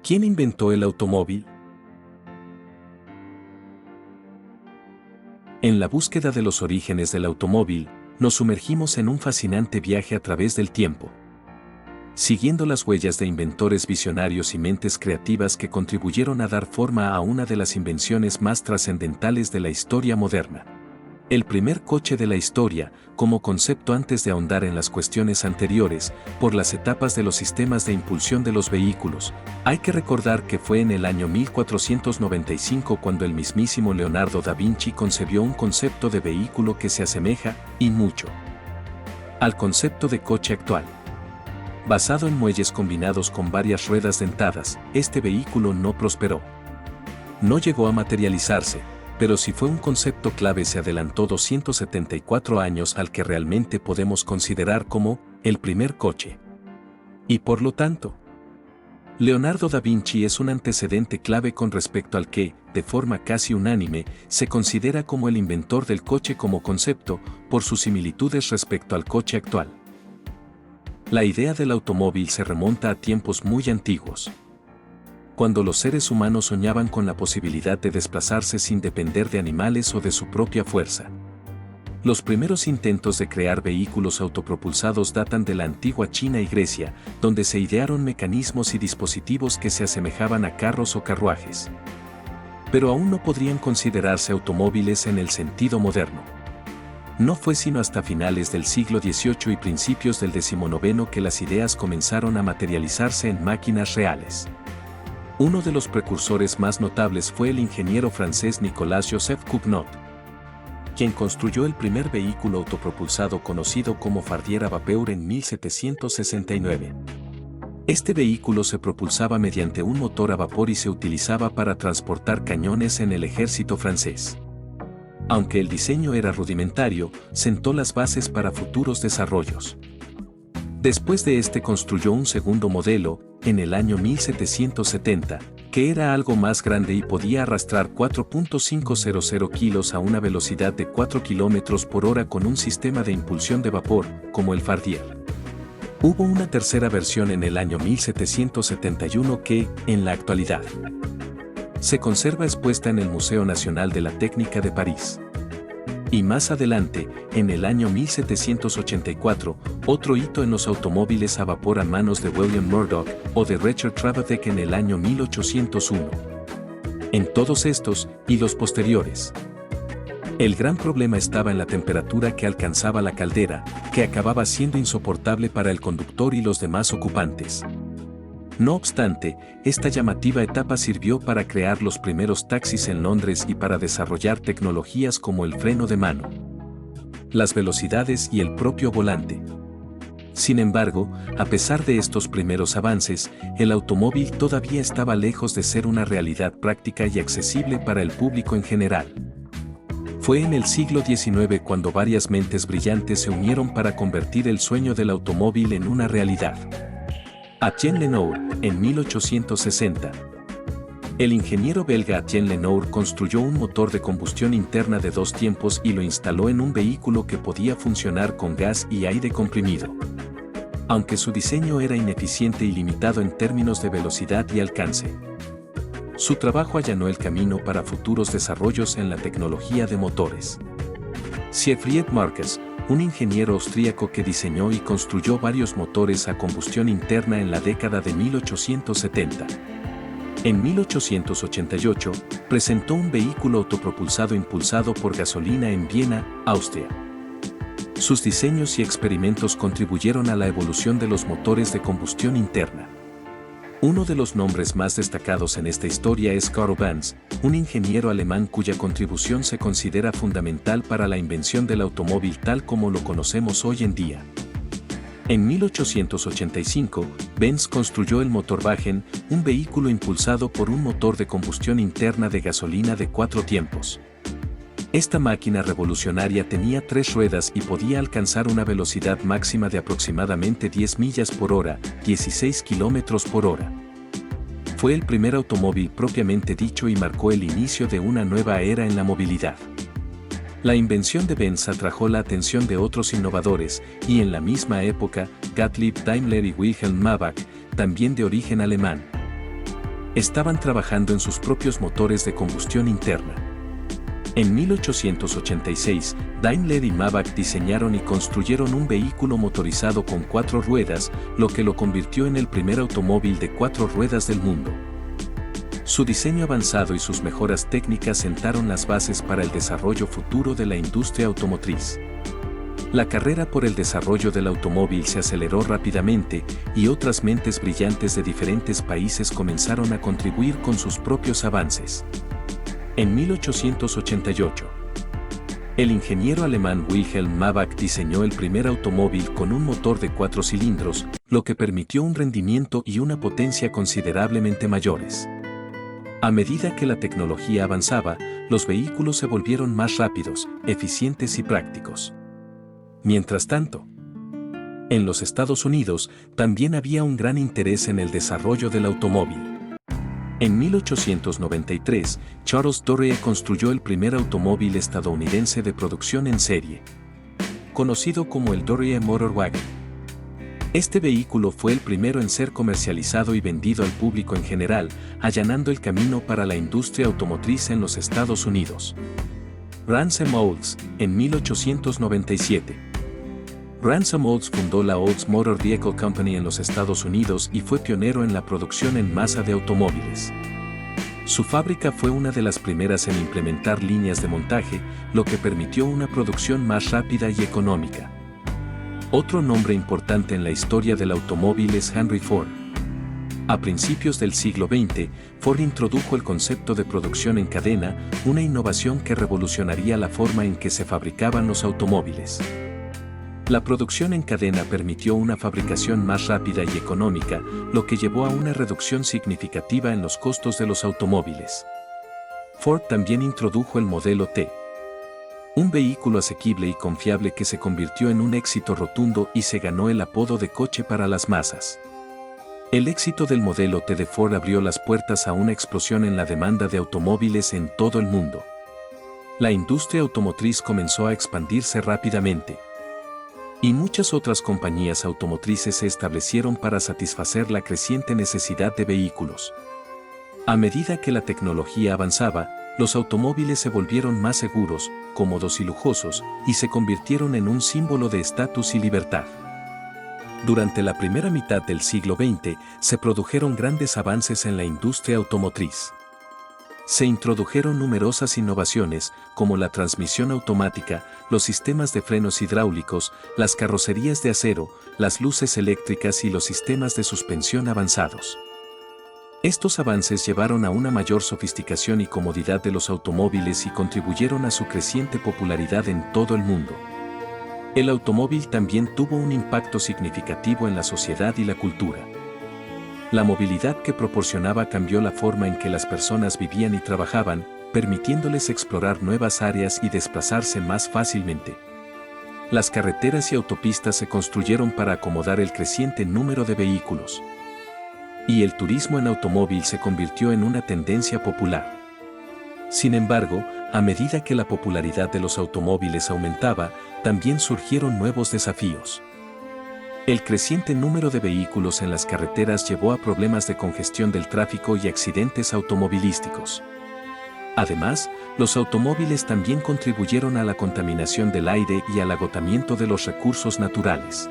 ¿Quién inventó el automóvil? En la búsqueda de los orígenes del automóvil, nos sumergimos en un fascinante viaje a través del tiempo, siguiendo las huellas de inventores visionarios y mentes creativas que contribuyeron a dar forma a una de las invenciones más trascendentales de la historia moderna. El primer coche de la historia, como concepto antes de ahondar en las cuestiones anteriores, por las etapas de los sistemas de impulsión de los vehículos, hay que recordar que fue en el año 1495 cuando el mismísimo Leonardo da Vinci concebió un concepto de vehículo que se asemeja, y mucho, al concepto de coche actual. Basado en muelles combinados con varias ruedas dentadas, este vehículo no prosperó. No llegó a materializarse, pero si fue un concepto clave se adelantó 274 años al que realmente podemos considerar como el primer coche. Y por lo tanto, Leonardo da Vinci es un antecedente clave con respecto al que, de forma casi unánime, se considera como el inventor del coche como concepto, por sus similitudes respecto al coche actual. La idea del automóvil se remonta a tiempos muy antiguos, cuando los seres humanos soñaban con la posibilidad de desplazarse sin depender de animales o de su propia fuerza. Los primeros intentos de crear vehículos autopropulsados datan de la antigua China y Grecia, donde se idearon mecanismos y dispositivos que se asemejaban a carros o carruajes. Pero aún no podrían considerarse automóviles en el sentido moderno. No fue sino hasta finales del siglo XVIII y principios del XIX que las ideas comenzaron a materializarse en máquinas reales. Uno de los precursores más notables fue el ingeniero francés Nicolas-Joseph Cugnot, quien construyó el primer vehículo autopropulsado conocido como Fardier à vapeur en 1769. Este vehículo se propulsaba mediante un motor a vapor y se utilizaba para transportar cañones en el ejército francés. Aunque el diseño era rudimentario, sentó las bases para futuros desarrollos. Después de este construyó un segundo modelo, en el año 1770, que era algo más grande y podía arrastrar 4.500 kilos a una velocidad de 4 km por hora con un sistema de impulsión de vapor, como el Fardier. Hubo una tercera versión en el año 1771 que, en la actualidad, se conserva expuesta en el Museo Nacional de la Técnica de París. Y más adelante, en el año 1784, otro hito en los automóviles a vapor a manos de William Murdoch o de Richard Trevithick en el año 1801. En todos estos, y los posteriores, el gran problema estaba en la temperatura que alcanzaba la caldera, que acababa siendo insoportable para el conductor y los demás ocupantes. No obstante, esta llamativa etapa sirvió para crear los primeros taxis en Londres y para desarrollar tecnologías como el freno de mano, las velocidades y el propio volante. Sin embargo, a pesar de estos primeros avances, el automóvil todavía estaba lejos de ser una realidad práctica y accesible para el público en general. Fue en el siglo XIX cuando varias mentes brillantes se unieron para convertir el sueño del automóvil en una realidad. Etienne Lenoir, en 1860. El ingeniero belga Etienne Lenoir construyó un motor de combustión interna de 2 tiempos y lo instaló en un vehículo que podía funcionar con gas y aire comprimido. Aunque su diseño era ineficiente y limitado en términos de velocidad y alcance, su trabajo allanó el camino para futuros desarrollos en la tecnología de motores. Siegfried Marcus, un ingeniero austríaco que diseñó y construyó varios motores a combustión interna en la década de 1870. En 1888, presentó un vehículo autopropulsado impulsado por gasolina en Viena, Austria. Sus diseños y experimentos contribuyeron a la evolución de los motores de combustión interna. Uno de los nombres más destacados en esta historia es Karl Benz, un ingeniero alemán cuya contribución se considera fundamental para la invención del automóvil tal como lo conocemos hoy en día. En 1885, Benz construyó el Motorwagen, un vehículo impulsado por un motor de combustión interna de gasolina de 4 tiempos. Esta máquina revolucionaria tenía 3 ruedas y podía alcanzar una velocidad máxima de aproximadamente 10 millas por hora, 16 kilómetros por hora. Fue el primer automóvil propiamente dicho y marcó el inicio de una nueva era en la movilidad. La invención de Benz atrajo la atención de otros innovadores, y en la misma época, Gottlieb Daimler y Wilhelm Maybach, también de origen alemán, estaban trabajando en sus propios motores de combustión interna. En 1886, Daimler y Maybach diseñaron y construyeron un vehículo motorizado con 4 ruedas, lo que lo convirtió en el primer automóvil de 4 ruedas del mundo. Su diseño avanzado y sus mejoras técnicas sentaron las bases para el desarrollo futuro de la industria automotriz. La carrera por el desarrollo del automóvil se aceleró rápidamente y otras mentes brillantes de diferentes países comenzaron a contribuir con sus propios avances. En 1888, el ingeniero alemán Wilhelm Maybach diseñó el primer automóvil con un motor de 4 cilindros, lo que permitió un rendimiento y una potencia considerablemente mayores. A medida que la tecnología avanzaba, los vehículos se volvieron más rápidos, eficientes y prácticos. Mientras tanto, en los Estados Unidos también había un gran interés en el desarrollo del automóvil. En 1893, Charles Dorrier construyó el primer automóvil estadounidense de producción en serie, conocido como el Dorrier Motor Wagon. Este vehículo fue el primero en ser comercializado y vendido al público en general, allanando el camino para la industria automotriz en los Estados Unidos. Ransom Olds, en 1897. Ransom Olds fundó la Olds Motor Vehicle Company en los Estados Unidos y fue pionero en la producción en masa de automóviles. Su fábrica fue una de las primeras en implementar líneas de montaje, lo que permitió una producción más rápida y económica. Otro nombre importante en la historia del automóvil es Henry Ford. A principios del siglo XX, Ford introdujo el concepto de producción en cadena, una innovación que revolucionaría la forma en que se fabricaban los automóviles. La producción en cadena permitió una fabricación más rápida y económica, lo que llevó a una reducción significativa en los costos de los automóviles. Ford también introdujo el modelo T, un vehículo asequible y confiable que se convirtió en un éxito rotundo y se ganó el apodo de coche para las masas. El éxito del modelo T de Ford abrió las puertas a una explosión en la demanda de automóviles en todo el mundo. La industria automotriz comenzó a expandirse rápidamente. Y muchas otras compañías automotrices se establecieron para satisfacer la creciente necesidad de vehículos. A medida que la tecnología avanzaba, los automóviles se volvieron más seguros, cómodos y lujosos, y se convirtieron en un símbolo de estatus y libertad. Durante la primera mitad del siglo XX, se produjeron grandes avances en la industria automotriz. Se introdujeron numerosas innovaciones, como la transmisión automática, los sistemas de frenos hidráulicos, las carrocerías de acero, las luces eléctricas y los sistemas de suspensión avanzados. Estos avances llevaron a una mayor sofisticación y comodidad de los automóviles y contribuyeron a su creciente popularidad en todo el mundo. El automóvil también tuvo un impacto significativo en la sociedad y la cultura. La movilidad que proporcionaba cambió la forma en que las personas vivían y trabajaban, permitiéndoles explorar nuevas áreas y desplazarse más fácilmente. Las carreteras y autopistas se construyeron para acomodar el creciente número de vehículos. Y el turismo en automóvil se convirtió en una tendencia popular. Sin embargo, a medida que la popularidad de los automóviles aumentaba, también surgieron nuevos desafíos. El creciente número de vehículos en las carreteras llevó a problemas de congestión del tráfico y accidentes automovilísticos. Además, los automóviles también contribuyeron a la contaminación del aire y al agotamiento de los recursos naturales,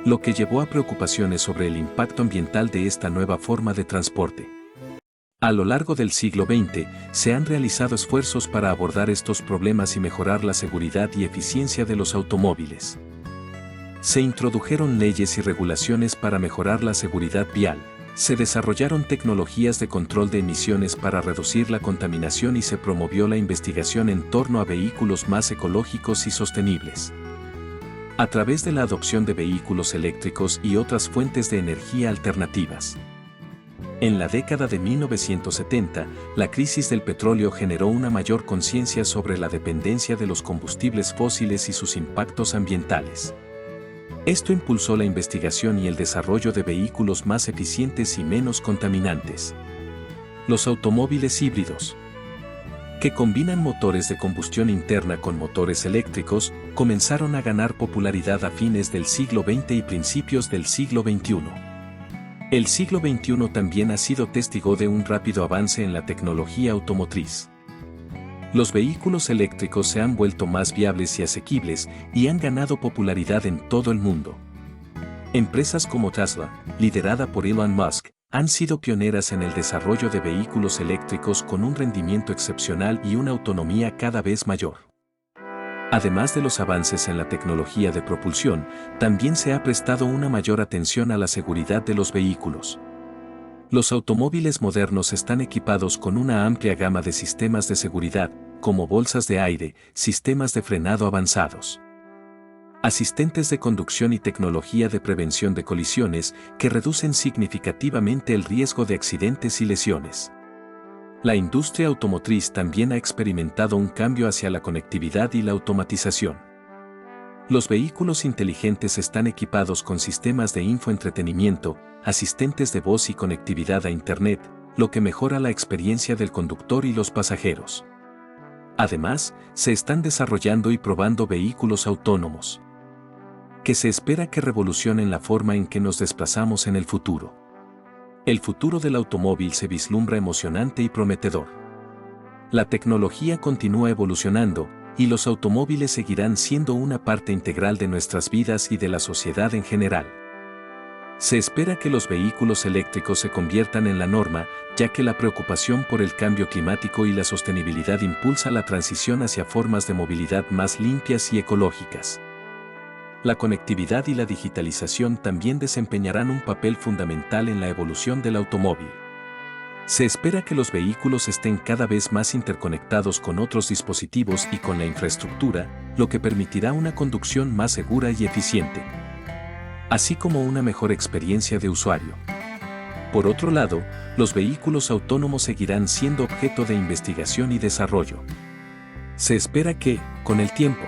lo que llevó a preocupaciones sobre el impacto ambiental de esta nueva forma de transporte. A lo largo del siglo XX, se han realizado esfuerzos para abordar estos problemas y mejorar la seguridad y eficiencia de los automóviles. Se introdujeron leyes y regulaciones para mejorar la seguridad vial, se desarrollaron tecnologías de control de emisiones para reducir la contaminación y se promovió la investigación en torno a vehículos más ecológicos y sostenibles. A través de la adopción de vehículos eléctricos y otras fuentes de energía alternativas. En la década de 1970, la crisis del petróleo generó una mayor conciencia sobre la dependencia de los combustibles fósiles y sus impactos ambientales. Esto impulsó la investigación y el desarrollo de vehículos más eficientes y menos contaminantes. Los automóviles híbridos, que combinan motores de combustión interna con motores eléctricos, comenzaron a ganar popularidad a fines del siglo XX y principios del siglo XXI. El siglo XXI también ha sido testigo de un rápido avance en la tecnología automotriz. Los vehículos eléctricos se han vuelto más viables y asequibles y han ganado popularidad en todo el mundo. Empresas como Tesla, liderada por Elon Musk, han sido pioneras en el desarrollo de vehículos eléctricos con un rendimiento excepcional y una autonomía cada vez mayor. Además de los avances en la tecnología de propulsión, también se ha prestado una mayor atención a la seguridad de los vehículos. Los automóviles modernos están equipados con una amplia gama de sistemas de seguridad, como bolsas de aire, sistemas de frenado avanzados, asistentes de conducción y tecnología de prevención de colisiones que reducen significativamente el riesgo de accidentes y lesiones. La industria automotriz también ha experimentado un cambio hacia la conectividad y la automatización. Los vehículos inteligentes están equipados con sistemas de infoentretenimiento, asistentes de voz y conectividad a Internet, lo que mejora la experiencia del conductor y los pasajeros. Además, se están desarrollando y probando vehículos autónomos, que se espera que revolucionen la forma en que nos desplazamos en el futuro. El futuro del automóvil se vislumbra emocionante y prometedor. La tecnología continúa evolucionando, y los automóviles seguirán siendo una parte integral de nuestras vidas y de la sociedad en general. Se espera que los vehículos eléctricos se conviertan en la norma, ya que la preocupación por el cambio climático y la sostenibilidad impulsa la transición hacia formas de movilidad más limpias y ecológicas. La conectividad y la digitalización también desempeñarán un papel fundamental en la evolución del automóvil. Se espera que los vehículos estén cada vez más interconectados con otros dispositivos y con la infraestructura, lo que permitirá una conducción más segura y eficiente, así como una mejor experiencia de usuario. Por otro lado, los vehículos autónomos seguirán siendo objeto de investigación y desarrollo. Se espera que, con el tiempo,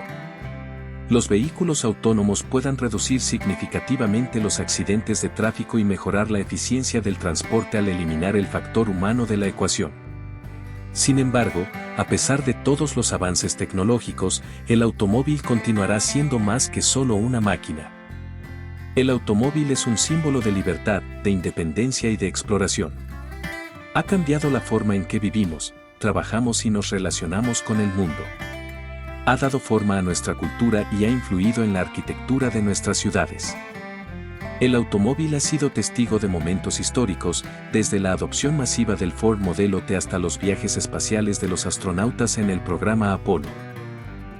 los vehículos autónomos puedan reducir significativamente los accidentes de tráfico y mejorar la eficiencia del transporte al eliminar el factor humano de la ecuación. Sin embargo, a pesar de todos los avances tecnológicos, el automóvil continuará siendo más que solo una máquina. El automóvil es un símbolo de libertad, de independencia y de exploración. Ha cambiado la forma en que vivimos, trabajamos y nos relacionamos con el mundo. Ha dado forma a nuestra cultura y ha influido en la arquitectura de nuestras ciudades. El automóvil ha sido testigo de momentos históricos, desde la adopción masiva del Ford Modelo T hasta los viajes espaciales de los astronautas en el programa Apolo.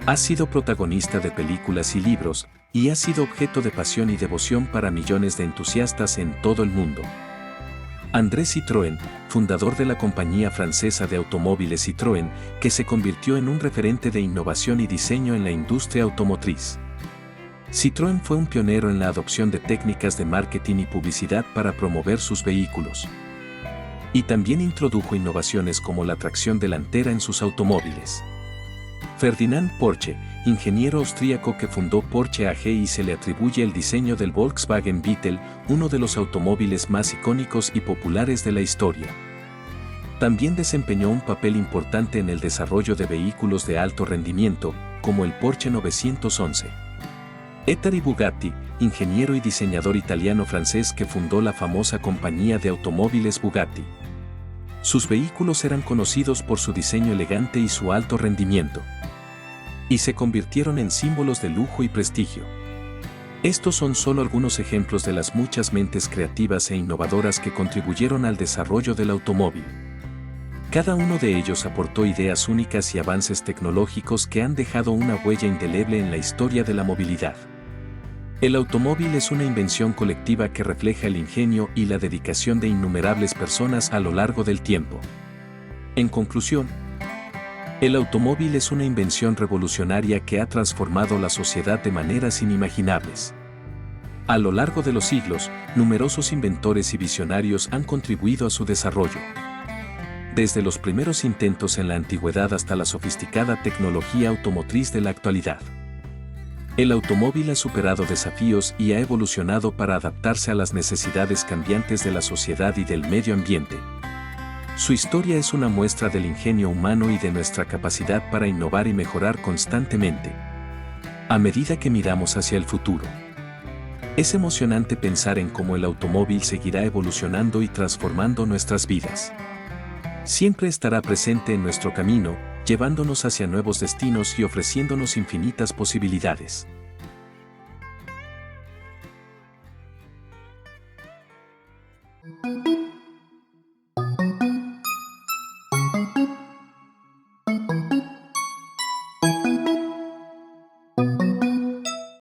Ha sido protagonista de películas y libros, y ha sido objeto de pasión y devoción para millones de entusiastas en todo el mundo. André Citroën, fundador de la compañía francesa de automóviles Citroën, que se convirtió en un referente de innovación y diseño en la industria automotriz. Citroën fue un pionero en la adopción de técnicas de marketing y publicidad para promover sus vehículos. Y también introdujo innovaciones como la tracción delantera en sus automóviles. Ferdinand Porsche, ingeniero austríaco que fundó Porsche AG y se le atribuye el diseño del Volkswagen Beetle, uno de los automóviles más icónicos y populares de la historia. También desempeñó un papel importante en el desarrollo de vehículos de alto rendimiento, como el Porsche 911. Ettore Bugatti, ingeniero y diseñador italiano-francés que fundó la famosa compañía de automóviles Bugatti. Sus vehículos eran conocidos por su diseño elegante y su alto rendimiento, y se convirtieron en símbolos de lujo y prestigio. Estos son solo algunos ejemplos de las muchas mentes creativas e innovadoras que contribuyeron al desarrollo del automóvil. Cada uno de ellos aportó ideas únicas y avances tecnológicos que han dejado una huella indeleble en la historia de la movilidad. El automóvil es una invención colectiva que refleja el ingenio y la dedicación de innumerables personas a lo largo del tiempo. En conclusión, el automóvil es una invención revolucionaria que ha transformado la sociedad de maneras inimaginables. A lo largo de los siglos, numerosos inventores y visionarios han contribuido a su desarrollo. Desde los primeros intentos en la antigüedad hasta la sofisticada tecnología automotriz de la actualidad. El automóvil ha superado desafíos y ha evolucionado para adaptarse a las necesidades cambiantes de la sociedad y del medio ambiente. Su historia es una muestra del ingenio humano y de nuestra capacidad para innovar y mejorar constantemente, a medida que miramos hacia el futuro. Es emocionante pensar en cómo el automóvil seguirá evolucionando y transformando nuestras vidas. Siempre estará presente en nuestro camino, llevándonos hacia nuevos destinos y ofreciéndonos infinitas posibilidades.